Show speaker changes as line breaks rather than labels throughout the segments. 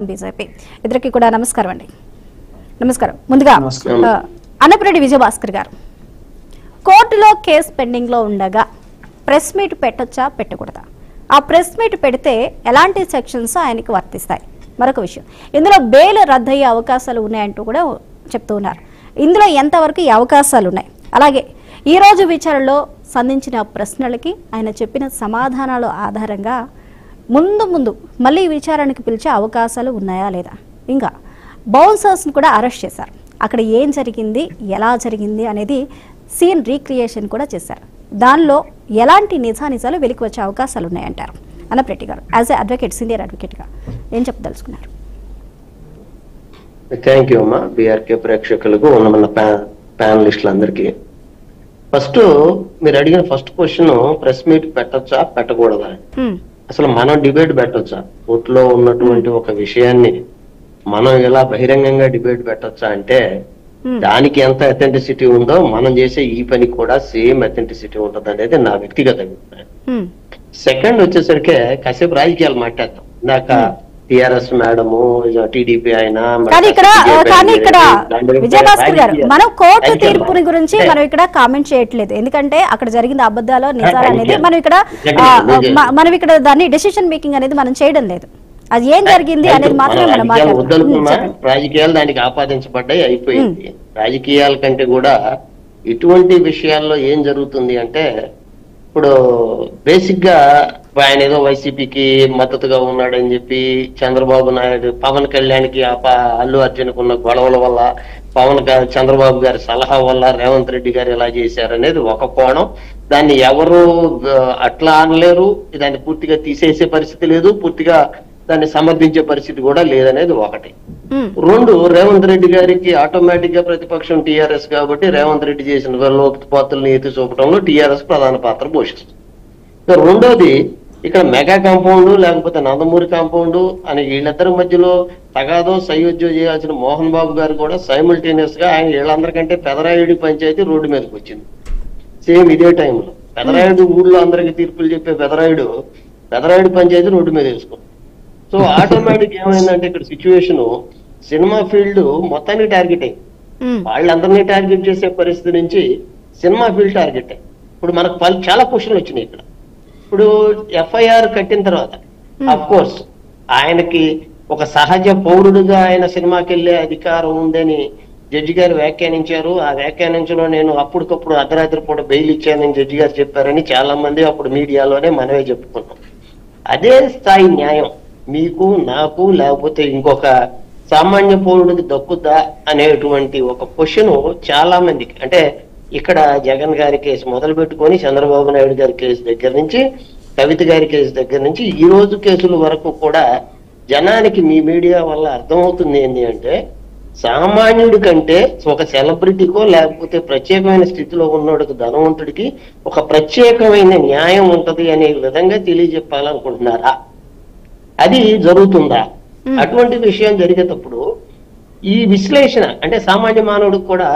BJP ఇద్దరికి కూడా నమస్కారం అండి. నమస్కారం. ముందుగా అన్నపురెడ్డి విజయభాస్కర్ గారు, కోర్టులో కేసు పెండింగ్ లో ఉండగా ప్రెస్ మీట్ పెట్టొచ్చా పెట్టకూడదా? ఆ ప్రెస్ మీట్ పెడితే ఎలాంటి సెక్షన్స్ ఆయనకి వర్తిస్తాయి? మరొక విషయం, ఇందులో బెయిల్ రద్దయ్యే అవకాశాలు ఉన్నాయంటూ కూడా చెప్తూ ఉన్నారు. ఇందులో ఎంతవరకు ఈ అవకాశాలు ఉన్నాయి? అలాగే ఈ రోజు విచారణలో సంధించిన ప్రశ్నలకి ఆయన చెప్పిన సమాధానాల ఆధారంగా ముందు మళ్ళీ విచారణకు పిలిచే అవకాశాలు ఉన్నాయా లేదా? ఇంకా బౌన్సర్స్ని కూడా అరెస్ట్ చేశారు. అక్కడ ఏం జరిగింది, ఎలా జరిగింది అనేది సీన్ రీక్రియేషన్ కూడా చేశారు. దానిలో ఎలాంటి నిజానిజాలు వెలికి వచ్చే అవకాశాలు ఉన్నాయంటారు? అన్నప్రెడ్డి గారు, యాజ్ ఏ అడ్వకేట్, సీనియర్ అడ్వకేట్గా ఏం చెప్పదలుచుకున్నారు?
థ్యాంక్ యూ అమ్మా. బీఆర్కే ప్రేక్షకులకు ఉన్న ప్యానలిస్టులందరికీ ఫస్ట్ మీరు అడిగిన ఫస్ట్ క్వశ్చన్, ప్రెస్ మీట్ పెట్టొచ్చా పెట్టకూడదా? అసలు మనం డిబేట్ పెట్టొచ్చా? కోర్టులో ఉన్నటువంటి ఒక విషయాన్ని మనం ఇలా బహిరంగంగా డిబేట్ పెట్టొచ్చా అంటే దానికి ఎంత అథెంటిసిటీ ఉందో మనం చేసే ఈ పనికి కూడా సేమ్ అథెంటిసిటీ ఉంటుంది అనేది నా వ్యక్తిగత అభిప్రాయం. సెకండ్ వచ్చేసరికి కాసేపు రాజకీయాలు మాట్లాడతాం. ఇందాక టిఆర్ఎస్ మేడము, టీడీపీ అయినా,
కానీ ఇక్కడ విజయభాస్కర్ గారు, మనం కోర్టు తీర్పుని గురించి మనం ఇక్కడ కామెంట్ చేయట్లేదు. ఎందుకంటే అక్కడ జరిగిన అబద్ధాలు నిజాలు అనేది మనం ఇక్కడ దాన్ని డెసిషన్ మేకింగ్ అనేది మనం చేయడం లేదు. అది ఏం జరిగింది అనేది మాత్రమే మనం మాట్లాడుతున్నాం.
రాజకీయాలు దానికి ఆపాదించబడ్డాయి, అయిపోయింది. రాజకీయాల కంటే కూడా ఇటువంటి విషయాల్లో ఏం జరుగుతుంది అంటే, ఇప్పుడు బేసిక్ గా ఆయన ఏదో వైసీపీకి మద్దతుగా ఉన్నాడని చెప్పి చంద్రబాబు నాయుడు, పవన్ కళ్యాణ్కి అల్లు అర్జున్కు ఉన్న గొడవల వల్ల, చంద్రబాబు గారి సలహా వల్ల రేవంత్ రెడ్డి గారు ఇలా చేశారనేది ఒక కోణం. దాన్ని ఎవరు అట్లా అనలేరు, దాన్ని పూర్తిగా తీసేసే పరిస్థితి లేదు, పూర్తిగా దాన్ని సమర్థించే పరిస్థితి కూడా లేదనేది ఒకటి. రెండు, రేవంత్ రెడ్డి గారికి ఆటోమేటిక్ గా ప్రతిపక్షం టీఆర్ఎస్ కాబట్టి రేవంత్ రెడ్డి చేసిన లోతుపాతుల్ని ఎత్తి చూపడంలో టీఆర్ఎస్ ప్రధాన పాత్ర పోషిస్తుంది. రెండోది, ఇక్కడ మెగా కాంపౌండ్ లేకపోతే నందమూరి కాంపౌండ్ అని వీళ్ళిద్దరి మధ్యలో తగాదో సయోధ్యం చేయాల్సిన మోహన్ బాబు గారు కూడా సైమల్టేనియస్ గా ఆయన వీళ్ళందరికంటే పెదరాయుడి పంచాయతీ రోడ్డు మీదకి వచ్చింది. సేమ్ ఇదే టైంలో పెదరాయుడు ఊళ్ళో అందరికి తీర్పులు చెప్పే పెదరాయుడు పంచాయతీ రోడ్డు మీద వేసుకుంది. సో ఆటోమేటిక్ ఏమైందంటే ఇక్కడ సిచ్యువేషన్ సినిమా ఫీల్డ్ మొత్తానికి టార్గెట్ అయింది. వాళ్ళందరినీ టార్గెట్ చేసే పరిస్థితి నుంచి సినిమా ఫీల్డ్ టార్గెట్ అయింది. ఇప్పుడు మనకు చాలా క్వశ్చన్లు వచ్చినాయి ఇక్కడ. ఇప్పుడు ఎఫ్ఐఆర్ కట్టిన తర్వాత అఫ్ కోర్స్ ఆయనకి ఒక సహజ పౌరుడుగా ఆయన సినిమాకి వెళ్లే అధికారం ఉందని జడ్జి గారు వ్యాఖ్యానించారు. ఆ వ్యాఖ్యానించలో నేను అప్పటికప్పుడు అర్ధరాత్రి పూట బెయిల్ ఇచ్చానని జడ్జి గారు చెప్పారని చాలా మంది అప్పుడు మీడియాలోనే మనమే చెప్పుకున్నాం. అదే స్థాయి న్యాయం మీకు, నాకు, లేకపోతే ఇంకొక సామాన్య పౌరుడికి దక్కుద్దా అనేటువంటి ఒక క్వశ్చన్ చాలా మందికి, అంటే ఇక్కడ జగన్ గారి కేసు మొదలు పెట్టుకొని చంద్రబాబు నాయుడు గారి కేసు దగ్గర నుంచి, కవిత గారి కేసు దగ్గర నుంచి ఈ రోజు కేసుల వరకు కూడా జనానికి మీ మీడియా వల్ల అర్థమవుతుంది ఏంటి అంటే, సామాన్యుడి కంటే ఒక సెలబ్రిటీకో లేకపోతే ప్రత్యేకమైన స్థితిలో ఉన్నోడికి, ధనవంతుడికి ఒక ప్రత్యేకమైన న్యాయం ఉంటది అనే విధంగా తెలియజెప్పాలనుకుంటున్నారా? అది జరుగుతుందా? అటువంటి విషయం జరిగేటప్పుడు ఈ విశ్లేషణ అంటే సామాన్య మానవుడికి కూడా,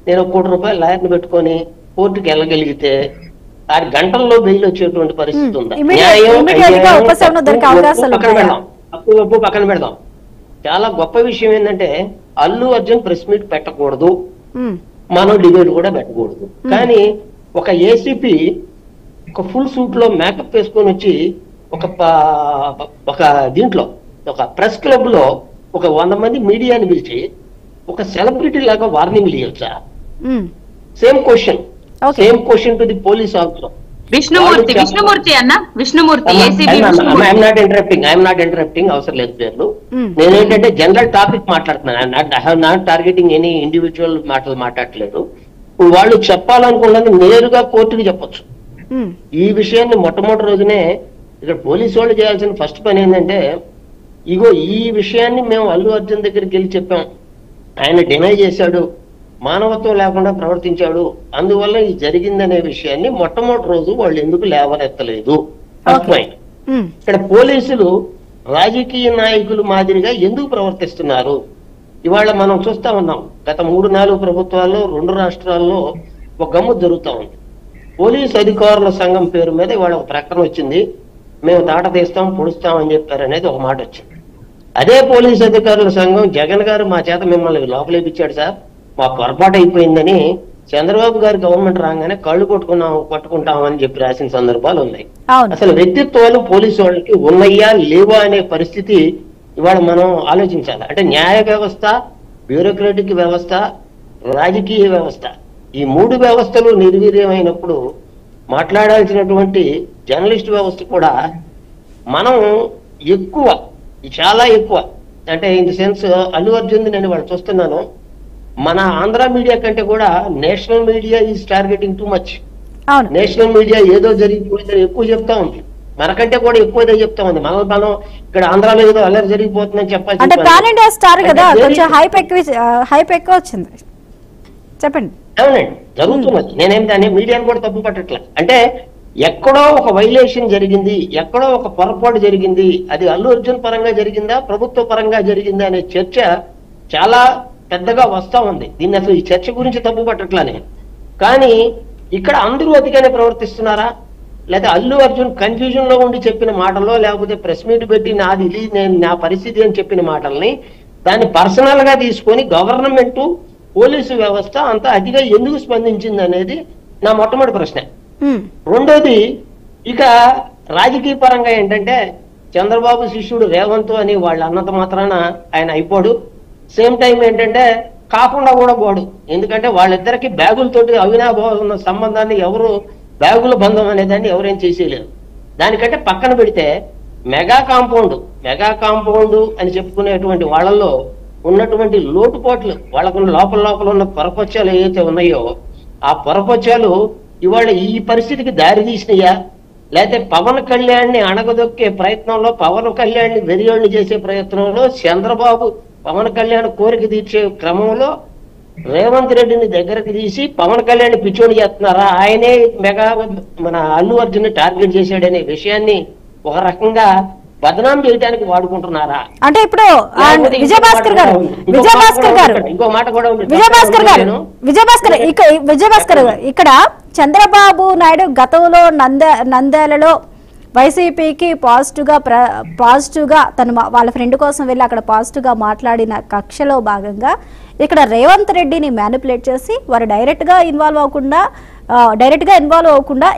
నేను ₹1 కోటి లాయర్ని పెట్టుకొని కోర్టుకి వెళ్ళగలిగితే 6 గంటల్లో బెయిల్ వచ్చేటువంటి పరిస్థితి ఉందా? పక్కన పెడదాం. చాలా గొప్ప విషయం ఏంటంటే, అల్లు అర్జున్ ప్రెస్ మీట్ పెట్టకూడదు, మనం డిబేట్ కూడా పెట్టకూడదు. కానీ ఒక ఏసీపీ ఒక ఫుల్ సూట్ లో మేకప్ వేసుకొని వచ్చి ఒక దీంట్లో ఒక ప్రెస్ క్లబ్ లో ఒక 100 మంది మీడియాని పిలిచి ఒక సెలబ్రిటీ లాగా వార్నింగ్ ఇవ్వచ్చా? Same question to the police officer. I'm not interrupting, అవసరం లేదు పేర్లు. నేనేంటంటే జనరల్ టాపిక్ మాట్లాడుతున్నాను. I have not targeting any individual మాటలు మాట్లాడట్లేదు. వాళ్ళు చెప్పాలనుకున్నది నేరుగా కోర్టుకి చెప్పొచ్చు. ఈ విషయాన్ని మొట్టమొదటి రోజునే ఇక్కడ పోలీసు వాళ్ళు చేయాల్సిన ఫస్ట్ పని ఏంటంటే, ఇగో ఈ విషయాన్ని మేము అల్లు అర్జున్ దగ్గరికి వెళ్ళి చెప్పాం, ఆయన డినై చేశాడు, మానవత్వం లేకుండా ప్రవర్తించాడు, అందువల్ల ఇది జరిగిందనే విషయాన్ని మొట్టమొదటి రోజు వాళ్ళు ఎందుకు లేవనెత్తలేదు? First point. ఇక్కడ పోలీసులు రాజకీయ నాయకులు మాదిరిగా ఎందుకు ప్రవర్తిస్తున్నారు? ఇవాళ మనం చూస్తా ఉన్నాం, గత 3-4 ప్రభుత్వాల్లో 2 రాష్ట్రాల్లో ఒక గమ్ము జరుగుతూ ఉంది. పోలీసు అధికారుల సంఘం పేరు మీద ఇవాళ ఒక ప్రకటన వచ్చింది, మేము తాట తీస్తాం, పొడుస్తాం అని చెప్పారు అనేది ఒక మాట వచ్చింది. అదే పోలీస్ అధికారుల సంఘం జగన్ గారు మా చేత మిమ్మల్ని లోపలేపించాడు సార్, మా పొరపాటు అయిపోయిందని చంద్రబాబు గారు గవర్నమెంట్ రాగానే కళ్ళు పట్టుకుంటామని చెప్పి రాసిన సందర్భాలు ఉన్నాయి. అసలు వ్యక్తిత్వాలు పోలీసు వాళ్ళకి ఉన్నాయా లేవా అనే పరిస్థితి ఇవాళ మనం ఆలోచించాలి. అంటే న్యాయ వ్యవస్థ, బ్యూరోక్రాటిక్ వ్యవస్థ, రాజకీయ వ్యవస్థ, ఈ మూడు వ్యవస్థలు నిర్వీర్యమైనప్పుడు మాట్లాడాల్సినటువంటి జర్నలిస్ట్ వ్యవస్థ కూడా మనం ఎక్కువ, చాలా ఎక్కువ, అంటే in the sense Allu Arjun నేను వాళ్ళు చూస్తున్నాను, మన ఆంధ్ర మీడియా కంటే కూడా national media is targeting too much. National media ఏదో జరిగిపోయిందని ఎక్కువ చెప్తా ఉంది, మనకంటే కూడా ఎక్కువ చెప్తా ఉంది. మనం ఇక్కడ ఆంధ్రాలో ఏదో అల్లరి జరిగిపోతుందని చెప్పాలి.
చెప్పండి.
అవునండి, జరుగుతున్నది. నేనేం దాన్ని మీడియాను కూడా తప్పు పట్టట్లే. అంటే ఎక్కడో ఒక వైలేషన్ జరిగింది, ఎక్కడో ఒక పొరపాటు జరిగింది, అది అల్లు అర్జున్ పరంగా జరిగిందా, ప్రభుత్వ పరంగా జరిగిందా అనే చర్చ చాలా పెద్దగా వస్తా ఉంది. దీన్ని అసలు ఈ చర్చ గురించి తప్పు పట్టట్లనే. కానీ ఇక్కడ అందరూ అతిగానే ప్రవర్తిస్తున్నారా, లేదా అల్లు అర్జున్ కన్ఫ్యూజన్ లో ఉండి చెప్పిన మాటల్లో, లేకపోతే ప్రెస్ మీట్ పెట్టి నాది ఇది, నేను నా పరిస్థితి అని చెప్పిన మాటల్ని దాన్ని పర్సనల్ గా తీసుకొని గవర్నమెంట్, పోలీసు వ్యవస్థ అంతా అతిగా ఎందుకు స్పందించింది అనేది నా మొట్టమొదటి ప్రశ్న. రెండోది, ఇక రాజకీయ పరంగా ఏంటంటే చంద్రబాబు శిష్యుడు రేవంత్ అని వాళ్ళు అన్నంత మాత్రాన ఆయన అయిపోడు. సేమ్ టైం ఏంటంటే కాకుండా కూడా పోడు. ఎందుకంటే వాళ్ళిద్దరికి బ్యాగులతోటి అవినాభావ సంబంధాన్ని ఎవరు, బ్యాగుల బంధం అనేదాన్ని ఎవరేం చేసేయలేరు. దానికంటే పక్కన పెడితే మెగా కాంపౌండ్ అని చెప్పుకునేటువంటి వాళ్ళల్లో ఉన్నటువంటి లోటుపాట్లు, వాళ్ళకు లోపల ఉన్న పొరపత్యాలు ఏవైతే ఉన్నాయో ఆ పొరపత్యాలు ఇవాళ ఈ పరిస్థితికి దారి తీసినయా, లేకపోతే పవన్ కళ్యాణ్ని అణగదొక్కే ప్రయత్నంలో, పవన్ కళ్యాణ్ని వెరియోళ్ళని చేసే ప్రయత్నంలో, చంద్రబాబు పవన్ కళ్యాణ్ కోరిక తీర్చే క్రమంలో రేవంత్ రెడ్డిని దగ్గరకు తీసి పవన్ కళ్యాణ్ పిచ్చోడి చేస్తున్నారా, ఆయనే మెగా మన అల్లు అర్జున్ టార్గెట్ చేశాడనే విషయాన్ని ఒక రకంగా బదనాం చేయడానికి వాడుకుంటున్నారా?
అంటే ఇప్పుడు విజయభాస్కర్ గారు
ఇంకో మాట కూడా
విజయభాస్కర్ ఇక్కడ చంద్రబాబు నాయుడు గతంలో నంద్యాలలో వైసీపీకి పాజిటివ్ గా తను వాళ్ళ ఫ్రెండ్ కోసం వెళ్ళి అక్కడ పాజిటివ్ గా మాట్లాడిన కక్షలో భాగంగా ఇక్కడ రేవంత్ రెడ్డిని మ్యానిపులేట్ చేసి వారు డైరెక్ట్ గా ఇన్వాల్వ్ అవ్వకుండా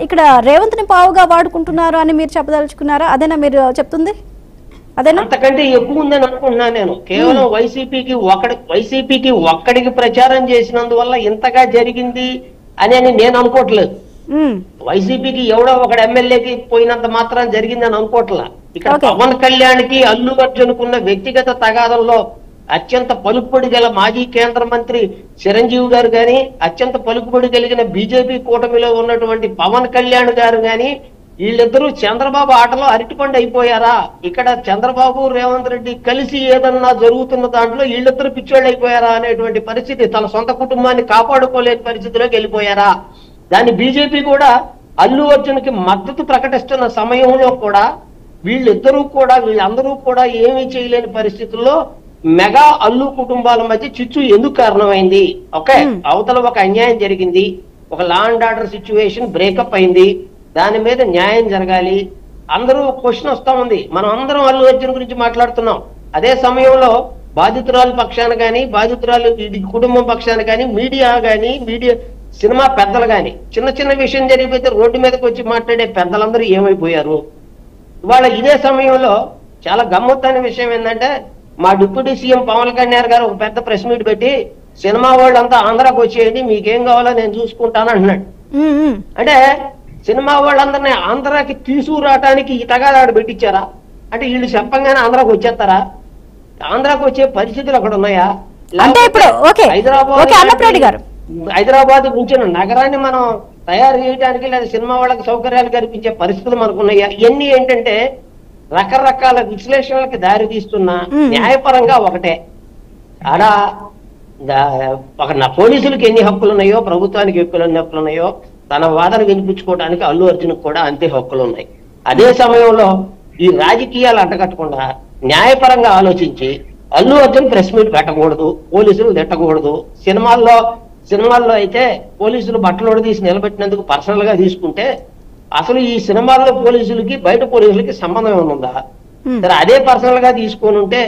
ఇక్కడ రేవంత్ ని పావుగా వాడుకుంటున్నారు అని మీరు చెప్పదలుచుకున్నారా? అదేనా మీరు చెప్తుంది? అదేనా?
అంతకంటే ఎక్కువ ఉందని అనుకుంటున్నా నేను. కేవలం వైసీపీకి ఒక్కడికి ప్రచారం చేసినందువల్ల ఇంతగా జరిగింది అని నేను అనుకోవట్లేదు. వైసీపీకి ఎవడో ఒకడు ఎమ్మెల్యేకి పోయినంత మాత్రం జరిగిందని అనుకోవట్లా. ఇక్కడ పవన్ కళ్యాణ్ కి అల్లు అర్జున్ కున్న వ్యక్తిగత తగాదంలో అత్యంత పలుకుబడి గల మాజీ కేంద్ర మంత్రి చిరంజీవి గారు గాని, అత్యంత పలుకుబడి కలిగిన బీజేపీ కూటమిలో ఉన్నటువంటి పవన్ కళ్యాణ్ గారు గాని, వీళ్ళిద్దరూ చంద్రబాబు ఆటలో అరటిపండు అయిపోయారా? ఇక్కడ చంద్రబాబు రేవంత్ రెడ్డి కలిసి ఏదన్నా జరుగుతున్న దాంట్లో వీళ్ళిద్దరు పిచ్చోళ్ళు అయిపోయారా అనేటువంటి పరిస్థితి, తన సొంత కుటుంబాన్ని కాపాడుకోలేని పరిస్థితిలోకి వెళ్ళిపోయారా? దాన్ని బీజేపీ కూడా అల్లు అర్జున్ కి మద్దతు ప్రకటిస్తున్న సమయంలో కూడా వీళ్ళందరూ కూడా ఏమీ చేయలేని పరిస్థితుల్లో మెగా అల్లు కుటుంబాల మధ్య చిచ్చు ఎందుకు కారణమైంది? ఓకే, అవతల ఒక అన్యాయం జరిగింది, ఒక law and order situation breakup అయింది, దాని మీద న్యాయం జరగాలి. అందరూ క్వశ్చన్ వస్తా ఉంది. మనం అందరం అల్లు అర్జున్ గురించి మాట్లాడుతున్నాం. అదే సమయంలో బాధితురాలు పక్షాన కానీ, బాధితురాలు కుటుంబం పక్షాన కానీ, మీడియా సినిమా పెద్దలు కానీ చిన్న విషయం జరిగిపోతే రోడ్డు మీదకి వచ్చి మాట్లాడే పెద్దలందరూ ఏమైపోయారు? ఇవాళ ఇదే సమయంలో చాలా గమ్మత్తైన విషయం ఏంటంటే, మా డిప్యూటీ సీఎం పవన్ కళ్యాణ్ గారు ఒక పెద్ద ప్రెస్ మీట్ పెట్టి సినిమా వాళ్ళంతా ఆంధ్రాకి వచ్చేయండి, మీకేం కావాలో నేను చూసుకుంటాను అంటున్నాడు. అంటే సినిమా వాళ్ళందరినీ ఆంధ్రాకి తీసుకురావటానికి ఈ తగాదాడు పెట్టించారా? అంటే వీళ్ళు చెప్పంగానే ఆంధ్రాకి వచ్చేస్తారా? ఆంధ్రాకి వచ్చే పరిస్థితులు అక్కడ ఉన్నాయా? హైదరాబాద్ నుంచి నగరాన్ని మనం తయారు చేయడానికి లేదా సినిమా వాళ్ళకి సౌకర్యాలు కల్పించే పరిస్థితులు మనకు ఉన్నాయా? ఇవన్నీ ఏంటంటే రకరకాల విశ్లేషణలకు దారి తీస్తున్నా న్యాయపరంగా ఒకటే. ఆడ పోలీసులకు ఎన్ని హక్కులు ఉన్నాయో, ప్రభుత్వానికి ఎన్ని హక్కులు ఉన్నాయో, తన వాదన వినిపించుకోవడానికి అల్లు అర్జున్ కూడా అంతే హక్కులు ఉన్నాయి. అదే సమయంలో ఈ రాజకీయాలు అంటగట్టకుండా న్యాయపరంగా ఆలోచించి అల్లు అర్జున్ ప్రెస్ మీట్ పెట్టకూడదు, పోలీసులు తిట్టకూడదు. సినిమాల్లో అయితే పోలీసులు బట్టలోడు తీసి నిలబెట్టినందుకు పర్సనల్ గా తీసుకుంటే అసలు ఈ సినిమాల్లో పోలీసులకి బయట పోలీసులకి సంబంధం ఏమైనా ఉందా? సరే అదే పర్సనల్ గా తీసుకొని ఉంటే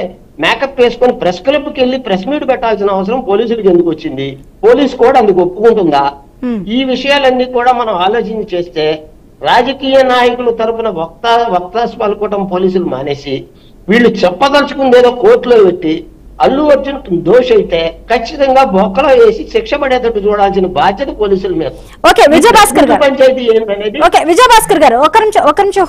మేకప్ వేసుకొని ప్రెస్ క్లబ్ కి వెళ్ళి ప్రెస్ మీట్ పెట్టాల్సిన అవసరం పోలీసులకు ఎందుకు వచ్చింది? పోలీసు కూడా అందుకు ఒప్పుకుంటుందా? ఈ విషయాలన్నీ కూడా మనం ఆలోచన చేస్తే రాజకీయ నాయకుల తరపున వక్తాస్ పలుకోవటం పోలీసులు మానేసి వీళ్ళు చెప్పదలుచుకుందేదో కోర్టులో పెట్టి అల్లు అర్జున్ దోష అయితే ఖచ్చితంగా బొక్కలో వేసి శిక్ష పడేటట్టు చూడాల్సిన బాధ్యత పోలీసుల మీద.
ఓకే విజయభాస్కర్ గారు,
పంచాయతీ ఏంటనేది
ఓకే విజయభాస్కర్ గారు ఒక నిమిషం